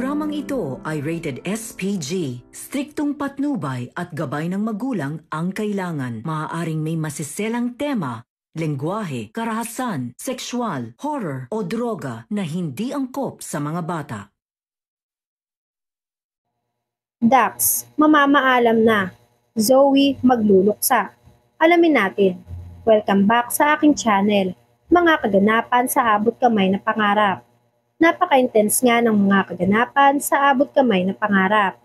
Dramang ito ay rated SPG. Striktong patnubay at gabay ng magulang ang kailangan. Maaaring may masiselang tema, lengguwahe, karahasan, sexual, horror o droga na hindi angkop sa mga bata. Dax, mamamaalam na. Zoe, magluluksa. Alamin natin. Welcome back sa aking channel. Mga kaganapan sa abot kamay na pangarap. Napaka-intense nga ng mga kaganapan sa abot kamay na pangarap.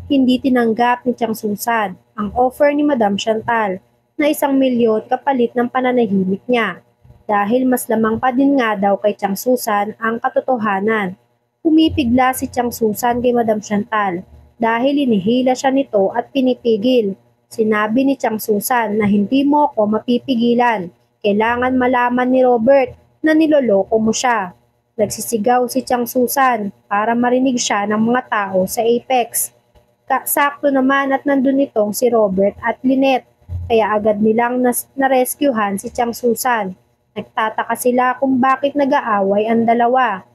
Hindi tinanggap ni Chang Susan ang offer ni Madam Chantal na 1 milyon kapalit ng pananahimik niya. Dahil mas lamang pa din nga daw kay Chang Susan ang katotohanan. Pumipigla si Chang Susan kay Madam Chantal dahil inihila siya nito at pinipigil. Sinabi ni Chang Susan na hindi mo ko mapipigilan. Kailangan malaman ni Robert na niloloko mo siya. Nagsisigaw si Chang Susan para marinig siya ng mga tao sa Apex. Sakto naman at nandun itong si Robert at Lynette, kaya agad nilang narescuehan si Chang Susan. Nagtataka sila kung bakit nag-aaway ang dalawa.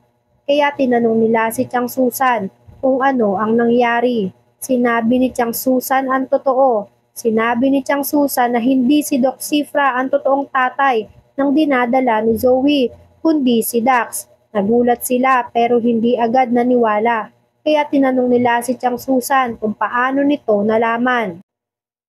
Kaya tinanong nila si Chang Susan kung ano ang nangyari. Sinabi ni Chang Susan ang totoo. Sinabi ni Chang Susan na hindi si Doc Cifra ang totoong tatay ng dinadala ni Zoe, kundi si Dax. Nagulat sila pero hindi agad naniwala. Kaya tinanong nila si Chang Susan kung paano nito nalaman.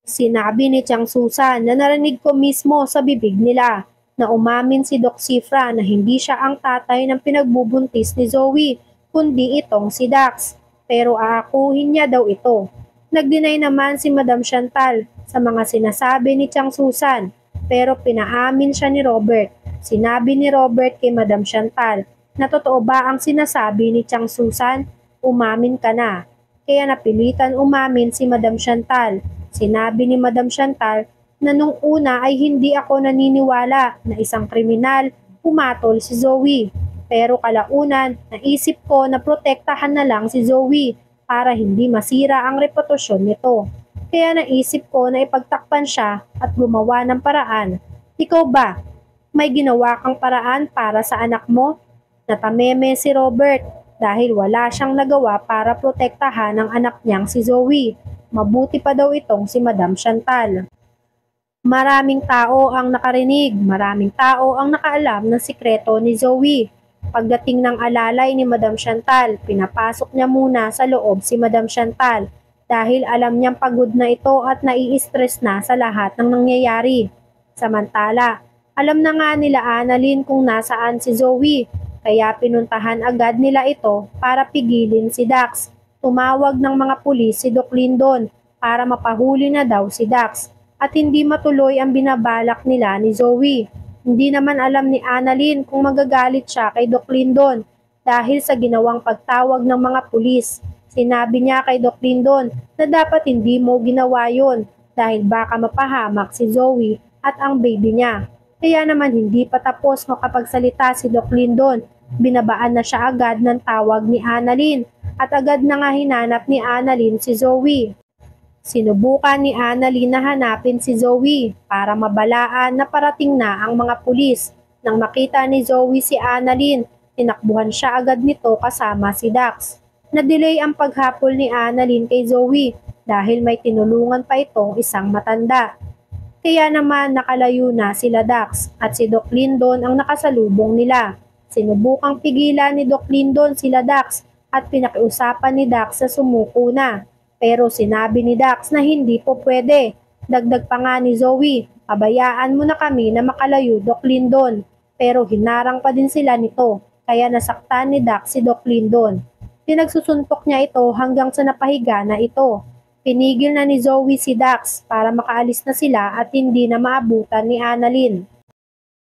Sinabi ni Chang Susan na narinig ko mismo sa bibig nila na umamin si Doc Cifra na hindi siya ang tatay ng pinagbubuntis ni Zoe, kundi itong si Dax. Pero aakuhin niya daw ito. Nag-deny naman si Madam Chantal sa mga sinasabi ni Chang Susan, pero pinaamin siya ni Robert. Sinabi ni Robert kay Madam Chantal na totoo ba ang sinasabi ni Chang Susan? Umamin ka na. Kaya napilitan umamin si Madam Chantal. Sinabi ni Madam Chantal na nung una ay hindi ako naniniwala na isang kriminal pumatol si Zoe. Pero kalaunan, naisip ko na protektahan na lang si Zoe para hindi masira ang reputasyon nito. Kaya naisip ko na ipagtakpan siya at gumawa ng paraan. Ikaw ba? May ginawa kang paraan para sa anak mo? Natameme si Robert dahil wala siyang nagawa para protektahan ang anak niyang si Zoe. Mabuti pa daw itong si Madam Chantal. Maraming tao ang nakarinig, maraming tao ang nakaalam ng sikreto ni Zoe. Pagdating ng alalay ni Madam Chantal, pinapasok niya muna sa loob si Madam Chantal dahil alam niyang pagod na ito at nai-stress na sa lahat ng nangyayari. Samantala, alam na nga nila Annalyn kung nasaan si Zoe. Kaya pinuntahan agad nila ito para pigilin si Dax. Tumawag ng mga pulis si Doc Lindon para mapahuli na daw si Dax at hindi matuloy ang binabalak nila ni Zoe. Hindi naman alam ni Annalyn kung magagalit siya kay Doc Lindon dahil sa ginawang pagtawag ng mga pulis. Sinabi niya kay Doc Lindon na dapat hindi mo ginawa yon dahil baka mapahamak si Zoe at ang baby niya. Kaya naman hindi pa tapos makapagsalita si Doc Lindon. Binabaan na siya agad ng tawag ni Annalyn at agad na nga hinanap ni Annalyn si Zoe. Sinubukan ni Annalyn na hanapin si Zoe para mabalaan na parating na ang mga pulis. Nang makita ni Zoe si Annalyn, tinakbuhan siya agad nito kasama si Dax. Na-delay ang paghapol ni Annalyn kay Zoe dahil may tinulungan pa itong isang matanda. Kaya naman nakalayo na sila Dax at si Doc Lindon ang nakasalubong nila. Sinubukang pigilan ni Doc Lindon sila Dax at pinakiusapan ni Dax sa sumuko na. Pero sinabi ni Dax na hindi po pwede. Dagdag pa nga ni Zoe, pabayaan mo na kami na makalayo Doc Lindon. Pero hinarang pa din sila nito, kaya nasaktan ni Dax si Doc Lindon. Pinagsusuntok niya ito hanggang sa napahiga na ito. Pinigil na ni Zoe si Dax para makaalis na sila at hindi na maabutan ni Annalyn.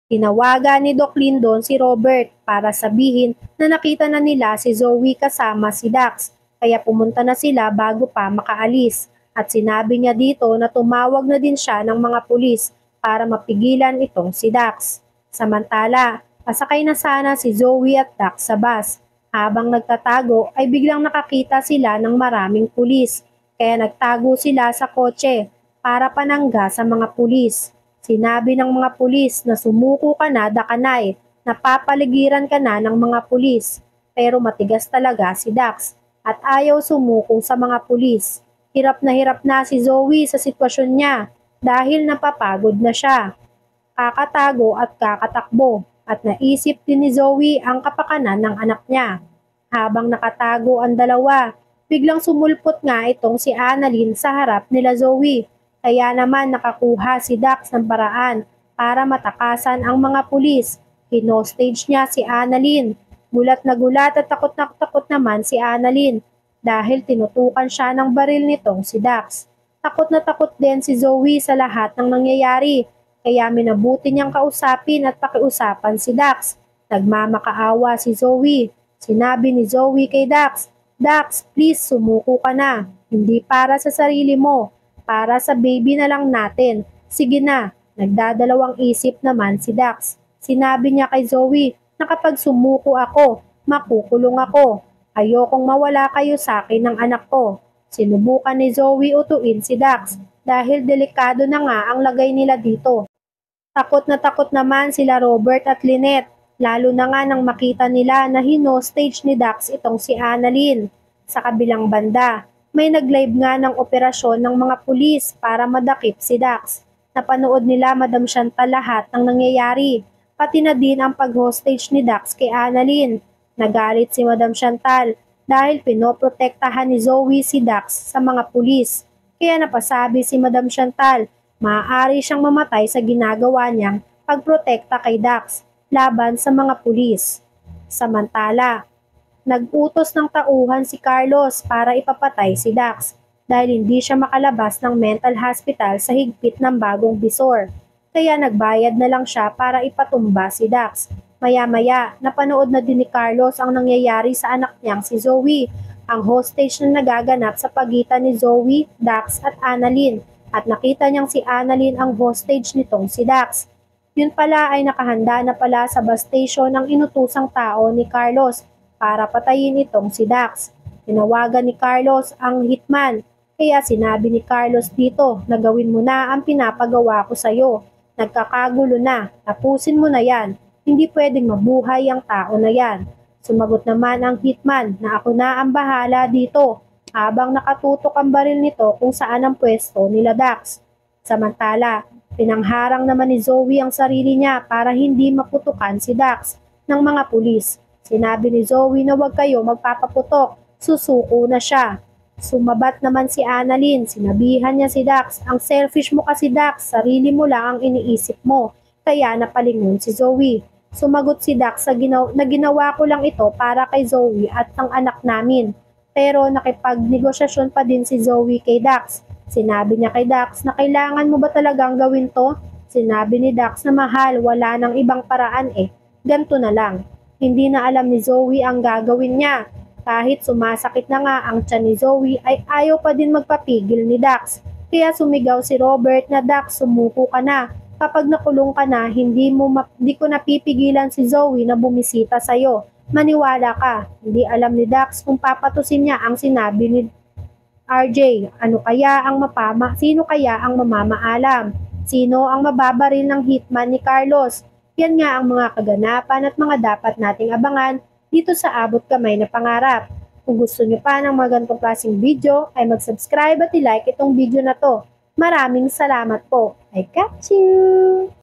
Tinawagan ni Doc Lindon si Robert para sabihin na nakita na nila si Zoe kasama si Dax, kaya pumunta na sila bago pa makaalis. At sinabi niya dito na tumawag na din siya ng mga pulis para mapigilan itong si Dax. Samantala, pasakay na sana si Zoe at Dax sa bus. Habang nagtatago ay biglang nakakita sila ng maraming pulis, kaya nagtago sila sa kotse para panangga sa mga pulis. Sinabi ng mga pulis na sumuko ka na Dakanay, napapaligiran ka na ng mga pulis. Pero matigas talaga si Dax. at ayaw sumuko sa mga pulis. Hirap na si Zoe sa sitwasyon niya dahil napapagod na siya. Kakatago at kakatakbo at naisip din ni Zoe ang kapakanan ng anak niya. Habang nakatago ang dalawa, biglang sumulpot nga itong si Annalyn sa harap nila Zoe. Kaya naman nakakuha si Dax ng paraan para matakasan ang mga pulis. Hinostage niya si Annalyn. Gulat at takot na takot naman si Annalyn dahil tinutukan siya ng baril nitong si Dax. Takot na takot din si Zoe sa lahat ng nangyayari, kaya minabuti niyang kausapin at pakiusapan si Dax. Nagmamakaawa si Zoe. Sinabi ni Zoe kay Dax, "Dax, please sumuko ka na. Hindi para sa sarili mo, para sa baby na lang natin. Sige na." Nagdadalawang isip naman si Dax. Sinabi niya kay Zoe na kapag sumuko ako, makukulong ako. Ayokong mawala kayo sa akin ng anak ko. Sinubukan ni Zoe utuin si Dax dahil delikado na nga ang lagay nila dito. Takot naman sila Robert at Lynette, lalo na nga nang makita nila na hinostage ni Dax itong si Annalyn. Sa kabilang banda, may nag-live nga ng operasyon ng mga pulis para madakip si Dax. Napanood nila Madam Chantal lahat ng nangyayari, pati na din ang pag-hostage ni Dax kay Annalyn. Nagalit si Madam Chantal dahil pinoprotektahan ni Zoe si Dax sa mga pulis. Kaya napasabi si Madam Chantal, maaari siyang mamatay sa ginagawa niyang pagprotekta kay Dax laban sa mga pulis. Samantala, nag-utos ng tauhan si Carlos para ipapatay si Dax dahil hindi siya makalabas ng mental hospital sa higpit ng bagong bisor. Kaya nagbayad na lang siya para ipatumba si Dax. Maya-maya, napanood na din ni Carlos ang nangyayari sa anak niyang si Zoe, ang hostage na nagaganap sa pagitan ni Zoe, Dax at Annalyn, at nakita niyang si Annalyn ang hostage nitong si Dax. Yun pala ay nakahanda na pala sa bus station ang inutusang tao ni Carlos para patayin itong si Dax. Tinawagan ni Carlos ang hitman, kaya sinabi ni Carlos dito na gawin mo na ang pinapagawa ko sa'yo. Nagkakagulo na, tapusin mo na yan. Hindi pwedeng mabuhay ang tao na yan. Sumagot naman ang hitman na ako na ang bahala dito habang nakatutok ang baril nito kung saan ang pwesto nila Dax. Samantala, pinangharang naman ni Zoe ang sarili niya para hindi maputukan si Dax ng mga pulis. Sinabi ni Zoe na huwag kayo magpapaputok, susuko na siya. Sumabat naman si Annalyn, sinabihan niya si Dax, ang selfish mo kasi Dax, sarili mo lang ang iniisip mo, kaya napalingon si Zoe. Sumagot si Dax na ginawa ko lang ito para kay Zoe at ang anak namin. Pero nakipagnegosasyon pa din si Zoe kay Dax. Sinabi niya kay Dax na kailangan mo ba talagang gawin to? Sinabi ni Dax na mahal, wala nang ibang paraan ganto na lang. Hindi na alam ni Zoe ang gagawin niya. Kahit sumasakit na nga ang tiyan ni Zoe ay ayaw pa din magpapigil ni Dax. Kaya sumigaw si Robert na Dax, sumuko ka na. Kapag nakulong ka na, hindi ko napipigilan si Zoe na bumisita sa'yo. Maniwala ka. Hindi alam ni Dax kung papatusin niya ang sinabi ni RJ. Sino kaya ang mamamaalam? Sino ang mababaril ng hitman ni Carlos? Yan nga ang mga kaganapan at mga dapat nating abangan dito sa Abot Kamay na Pangarap. Kung gusto nyo pa ng mga ganitong klaseng video, ay mag-subscribe at i-like itong video na to. Maraming salamat po. I got you!